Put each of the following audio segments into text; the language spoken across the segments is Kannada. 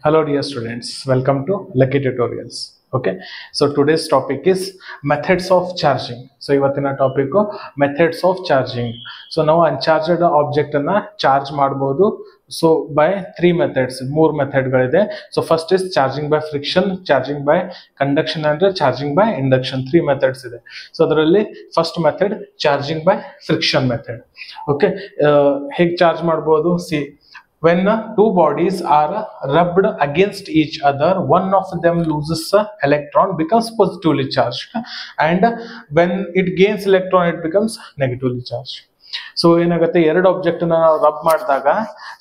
Hello dear students, welcome to Lucky Tutorials. Okay, so today's topic is methods of charging. So ivatina topic methods of charging. So now uncharged object anna charge ಮಾಡಬಹುದು. So by three methods, ಮೂರು ಮೆಥಡ್ ಗಳಿದೆ. So first is charging by friction, charging by conduction and charging by induction. Three methods ಇದೆ. So ಅದರಲ್ಲಿ first method charging by friction method. Okay, ಹೇಗೆ ಚಾರ್ಜ್ ಮಾಡಬಹುದು? See, when two bodies are rubbed against each other, one of them loses electron, becomes positively charged, and when it gains electron it becomes negatively charged. So ಏನಾಗುತ್ತೆ, ಎರಡು ಆಬ್ಜೆಕ್ಟ್ ನಾವು ರಬ್ ಮಾಡಿದಾಗ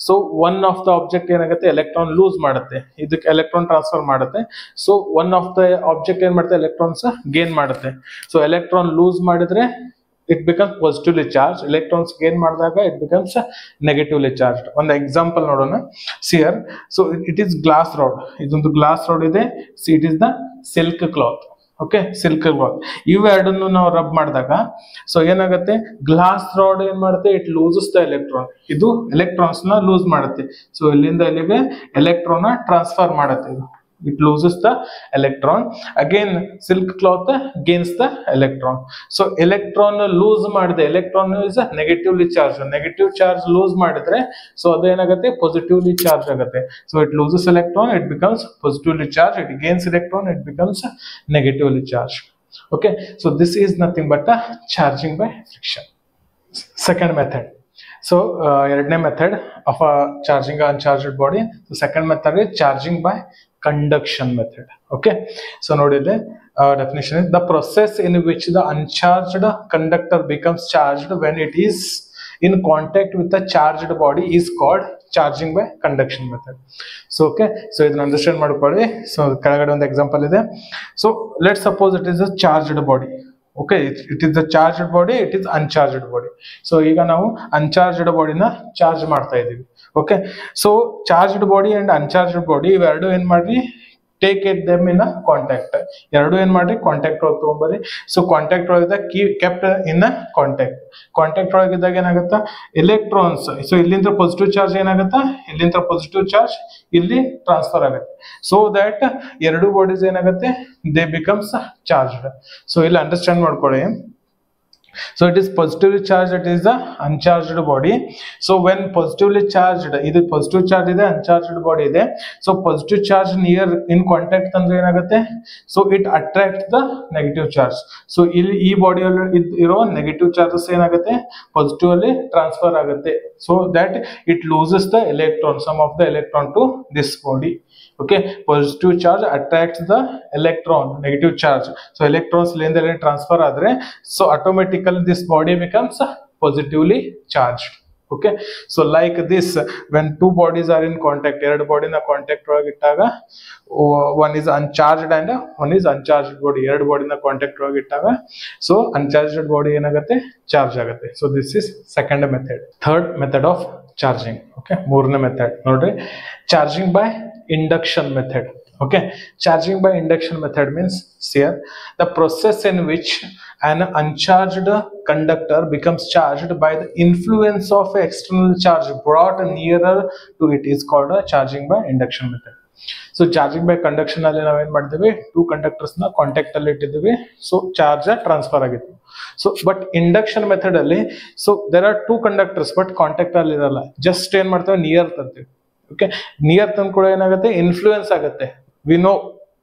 so one of the object ಏನಾಗುತ್ತೆ, ಎಲೆಕ್ಟ್ರಾನ್ ಲೂಸ್ ಮಾಡುತ್ತೆ, ಇದಕ್ಕೆ ಎಲೆಕ್ಟ್ರಾನ್ ಟ್ರಾನ್ಸ್ಫರ್ ಮಾಡುತ್ತೆ. So one of the object ಏನ್ ಮಾಡುತ್ತೆ, ಎಲೆಕ್ಟ್ರಾನ್ಸ್ ಗೇನ್ ಮಾಡುತ್ತೆ. ಸೊ ಎಲೆಕ್ಟ್ರಾನ್ ಲೂಸ್ ಮಾಡಿದ್ರೆ it becomes positively charged, electrons gain ಮಾಡಿದಾಗ it becomes negatively charged. ಒಂದು ಎಕ್ಸಾಂಪಲ್ ನೋಡೋಣ. See here, so it is glass rod, ಇದೊಂದು ಗ್ಲಾಸ್ ರಾಡ್ ಇದೆ. See, it is the silk cloth. Okay, silk cloth. ಇವೆರಡನ್ನು ನಾವು ರಬ್ ಮಾಡಿದಾಗ ಸೊ ಏನಾಗುತ್ತೆ, ಗ್ಲಾಸ್ ರಾಡ್ ಏನ್ ಮಾಡುತ್ತೆ, ಇಟ್ ಲೂಸಸ್ ದ ಎಲೆಕ್ಟ್ರಾನ್. ಇದು ಎಲೆಕ್ಟ್ರಾನ್ಸ್ ನ ಲೂಸ್ ಮಾಡುತ್ತೆ. ಸೊ ಇಲ್ಲಿಂದ ಇಲ್ಲಿಗೆ ಎಲೆಕ್ಟ್ರಾನ್ ಟ್ರಾನ್ಸ್ಫರ್ ಮಾಡುತ್ತೆ. ಇದು it loses the electron. Again silk cloth gains the electron. So electron lose ಮಾಡಿದೆ, electron is negatively charged. Negative charge lose ಮಾಡಿದ್ರೆ so ಅದು ಏನಾಗುತ್ತೆ, positively charged ಆಗುತ್ತೆ. So it loses electron, it becomes positively charged. It gains electron, it becomes negatively charged. Okay, so this is nothing but a charging by friction. Second method. So ಎರಡನೇ method of a charging an uncharged body. The second method is charging by conduction method. Okay, so ನೋಡಿದ್ರೆ definition is the process in which the uncharged conductor becomes charged when it is in contact with the charged body is called charging by conduction method. So okay, so ಇದನ್ನ ಅಂಡರ್ಸ್ಟ್ಯಾಂಡ್ ಮಾಡ್ಕೊಳ್ಳಿ. ಸೊ ಕೆಳಗಡೆ ಒಂದು ಎಕ್ಸಾಂಪಲ್ ಇದೆ. So let suppose it is a charged body. Okay, it is the charged body, it is uncharged body. So ಈಗ ನಾವು uncharged ಬಾಡಿನ ಚಾರ್ಜ್ ಮಾಡ್ತಾ ಇದೀವಿ. Okay, so charged body and uncharged body ಇವೆರಡು ಏನ್ ಮಾಡ್ರಿ, take it them in a contact. ಎರಡು ಏನ್ ಮಾಡ್ರಿ, ಕಾಂಟ್ಯಾಕ್ಟ್ ಒಳಗೆ ತಗೊಂಬರ್ರಿ. ಸೊ ಕಾಂಟ್ಯಾಕ್ಟ್ ಒಳಗಿದ್ದಾಗ kept in a contact. Contact ಒಳಗಿದ್ದಾಗ ಏನಾಗುತ್ತಾ, ಎಲೆಕ್ಟ್ರಾನ್ಸ್ ಸೊ ಇಲ್ಲಿಂದ ಪಾಸಿಟಿವ್ ಚಾರ್ಜ್ ಏನಾಗುತ್ತಾ, ಇಲ್ಲಿಂದ ಪಾಸಿಟಿವ್ ಚಾರ್ಜ್ ಇಲ್ಲಿ ಟ್ರಾನ್ಸ್ಫರ್ ಆಗುತ್ತೆ. ಸೊ ದಟ್ ಎರಡು ಬಾಡೀಸ್ ಏನಾಗುತ್ತೆ, ದೇ ಬಿಕಮ್ಸ್ ಚಾರ್ಜ್ಡ್. ಸೊ ಇಲ್ಲಿ ಅಂಡರ್ಸ್ಟ್ಯಾಂಡ್ ಮಾಡ್ಕೊಳ್ಳಿ. So it is positively charged, it is the uncharged body. So when positively charged, ಇದು positive charge ಇದೆ, uncharged body ಇದೆ. So positive charge near in contact ಅಂದ್ರೆ ಏನಾಗುತ್ತೆ, so it attracts the negative charge. So ಇಲ್ಲಿ ಈ ಬಾಡಿಯಲ್ಲಿ ಇರೋ ನೆಗೆಟಿವ್ ಚಾರ್ಜಸ್ ಏನಾಗುತ್ತೆ, ಪಾಸಿಟಿವ್ ಅಲ್ಲಿ ಟ್ರಾನ್ಸ್ಫರ್ ಆಗುತ್ತೆ. So that it loses the electron, some of the electron to this body. Okay, positive charge attracts the electron, negative charge. So electrons ಲಿಂದ ಟ್ರಾನ್ಸ್ಫರ್ ಆದ್ರೆ so automatically this body becomes positively charged. Okay, so like this, when two bodies are in contact, ಎರಡು ಬಾಡಿನ ಕಾಂಟ್ಯಾಕ್ಟ್ ಒಳಗೆ ಇಟ್ಟಾಗ one is uncharged and one is uncharged body, ಎರಡು ಬಾಡಿನ ಕಾಂಟ್ಯಾಕ್ಟ್ ಒಳಗೆ ಇಟ್ಟಾಗ so uncharged body ಏನಾಗುತ್ತೆ, ಚಾರ್ಜ್ ಆಗುತ್ತೆ. So this is second method. Third method of charging. Okay, ಮೂರನೇ ಮೆಥಡ್ ನೋಡ್ರಿ, charging by induction method. Okay, charging by induction method means here the process in which an uncharged conductor becomes charged by the influence of external charge brought nearer to it is called a charging by induction method. So charging by conduction ಅಲ್ಲಿ ನಾವು ಏನ್ ಮಾಡ್ತೀವಿ, ಟೂ ಕಂಡಕ್ಟರ್ಸ್ ನ ಕಾಂಟ್ಯಾಕ್ಟ್ ಅಲ್ಲಿ ಇಟ್ಟಿದ್ದೀವಿ, ಸೊ ಚಾರ್ಜ್ ಟ್ರಾನ್ಸ್ಫರ್ ಆಗಿತ್ತು. ಸೊ ಬಟ್ ಇಂಡಕ್ಷನ್ ಮೆಥಡ್ ಅಲ್ಲಿ so there are two conductors but contact ಅಲ್ಲಿ ಇರಲ್ಲ, ಜಸ್ಟ್ ಏನ್ ಮಾಡ್ತೇವೆ, ನಿಯರ್ ತರ್ತೀವಿ. ಓಕೆ, ನಿಯರ್ ತಂದ್ ಕೂಡ ಏನಾಗುತ್ತೆ, ಇನ್ಫ್ಲೂಯೆನ್ಸ್ ಆಗುತ್ತೆ. We know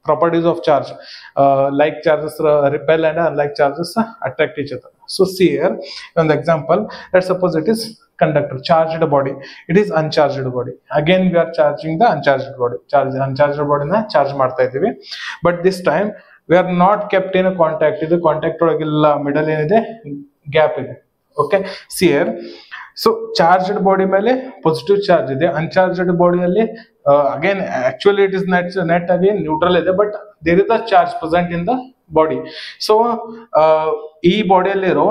properties of charge, like charges repel and unlike charges attract each other. So see here on the example, let's suppose it is conductor, charged body, it is uncharged body. Again we are charging the uncharged body, uncharged body na charge ಮಾಡ್ತಾ ಇದೀವಿ. But this time we are not kept in a contact. ಇದು ಕಾಂಟ್ಯಾಕ್ಟ್ ಒಳಗಿಲ್ಲ, ಮಿಡಲ್ ಏನಿದೆ, ಗ್ಯಾಪ್ ಇದೆ. Okay, see here, so charged body ಮೇಲೆ ಪಾಸಿಟಿವ್ ಚಾರ್ಜ್ ಇದೆ, ಅನ್ಚಾರ್ಜ್ಡ್ ಬಾಡಿಯಲ್ಲಿ again actually it is net again neutral ಇದೆ, but there is the charge present in the body. So ಈ ಬಾಡಿಯಲ್ಲಿರೋ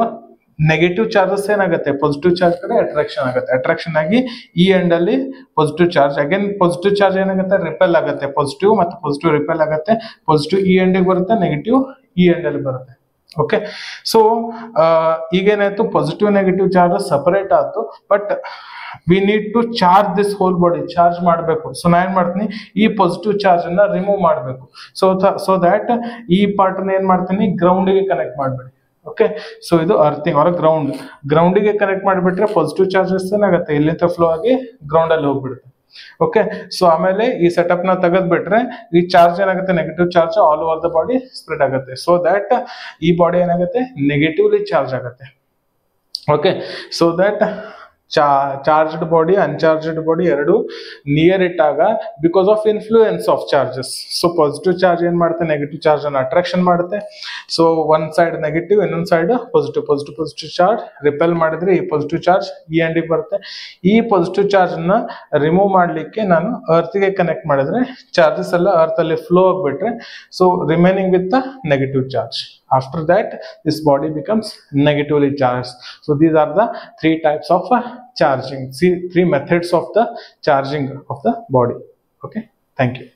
ನೆಗೆಟಿವ್ ಚಾರ್ಜಸ್ ಏನಾಗುತ್ತೆ, ಪಾಸಿಟಿವ್ ಚಾರ್ಜ್ ಕಡೆ ಅಟ್ರಾಕ್ಷನ್ ಆಗುತ್ತೆ, ಅಟ್ರಾಕ್ಷನ್ ಆಗಿ ಈ ಎಂಡ್ ಅಲ್ಲಿ positive charge, again positive charge ಏನಾಗುತ್ತೆ, ರಿಪೆಲ್ ಆಗುತ್ತೆ, ಪಾಸಿಟಿವ್ ಮತ್ತು ಪಾಸಿಟಿವ್ ರಿಪೆಲ್ ಆಗುತ್ತೆ, ಪಾಸಿಟಿವ್ ಈ ಎಂಡಿಗೆ ಬರುತ್ತೆ, ನೆಗೆಟಿವ್ ಈ ಎಂಡ್ ಅಲ್ಲಿ ಬರುತ್ತೆ. ಓಕೆ, ಸೊ ಈಗೇನಾಯ್ತು, ಪಾಸಿಟಿವ್ ನೆಗೆಟಿವ್ ಚಾರ್ಜಸ್ ಸಪರೇಟ್ ಆಯ್ತು, but we need to charge this whole body, charge ಮಾಡಬೇಕು. ಸೊ ನಾ ಏನ್ ಮಾಡ್ತೀನಿ, ಈ ಪಾಸಿಟಿವ್ ಚಾರ್ಜ್ ಅನ್ನ ರಿಮೂವ್ ಮಾಡಬೇಕು. ಸೊ ದಟ್ ಈ ಪಾರ್ಟ್ ಅನ್ನ ಏನ್ ಮಾಡ್ತೀನಿ, ಗ್ರೌಂಡ್ಗೆ ಕನೆಕ್ಟ್ ಮಾಡ್ಬೇಡಿ. ಓಕೆ, ಸೊ ಇದು ಅರ್ಥಿಂಗ್ ಆರ್ ಗ್ರೌಂಡಿಗೆ ಕನೆಕ್ಟ್ ಮಾಡಿಬಿಟ್ರೆ ಪಾಸಿಟಿವ್ ಚಾರ್ಜಸ್ ಏನಾಗುತ್ತೆ, ಇಲ್ಲಿಂದ ಫ್ಲೋ ಆಗಿ ಗ್ರೌಂಡ್ ಅಲ್ಲಿ ಹೋಗ್ಬಿಡುತ್ತೆ. ಓಕೆ, ಸೊ ಆಮೇಲೆ ಈ ಸೆಟಪ್ ನ ತೆಗೆದ್ಬಿಟ್ರೆ ಈ ಚಾರ್ಜ್ ಏನಾಗುತ್ತೆ, negative charge all over the body spread ಆಗುತ್ತೆ. ಸೊ ದಟ್ ಈ ಬಾಡಿ ಏನಾಗುತ್ತೆ, ನೆಗೆಟಿವ್ಲಿ ಚಾರ್ಜ್ ಆಗುತ್ತೆ. Okay, so that charged body uncharged body ಎರಡು ನಿಯರ್ ಇಟ್ಟಾಗ because of influence of charges. So positive charge ಏನ್ ಮಾಡುತ್ತೆ, ನೆಗೆಟಿವ್ ಚಾರ್ಜ್ ಅನ್ನು ಅಟ್ರಾಕ್ಷನ್ ಮಾಡುತ್ತೆ. ಸೊ ಒನ್ ಸೈಡ್ ನೆಗೆಟಿವ್, ಇನ್ನೊಂದು ಸೈಡ್ ಪಾಸಿಟಿವ್ ಚಾರ್ಜ್ ರಿಪೆಲ್ ಮಾಡಿದ್ರೆ ಈ ಪಾಸಿಟಿವ್ ಚಾರ್ಜ್ ಈ ಎಂಡಿಗೆ ಬರುತ್ತೆ. ಈ ಪಾಸಿಟಿವ್ ಚಾರ್ಜ್ ಅನ್ನ ರಿಮೂವ್ ಮಾಡ್ಲಿಕ್ಕೆ ನಾನು ಅರ್ತ್ಗೆ ಕನೆಕ್ಟ್ ಮಾಡಿದ್ರೆ ಚಾರ್ಜಸ್ ಎಲ್ಲ ಅರ್ತ್ ಅಲ್ಲಿ ಫ್ಲೋ ಆಗ್ಬಿಟ್ರೆ so remaining with the negative charge. After that, this body becomes negatively charged. So these are the three types of charging. See, three methods of the charging of the body. Okay, thank you.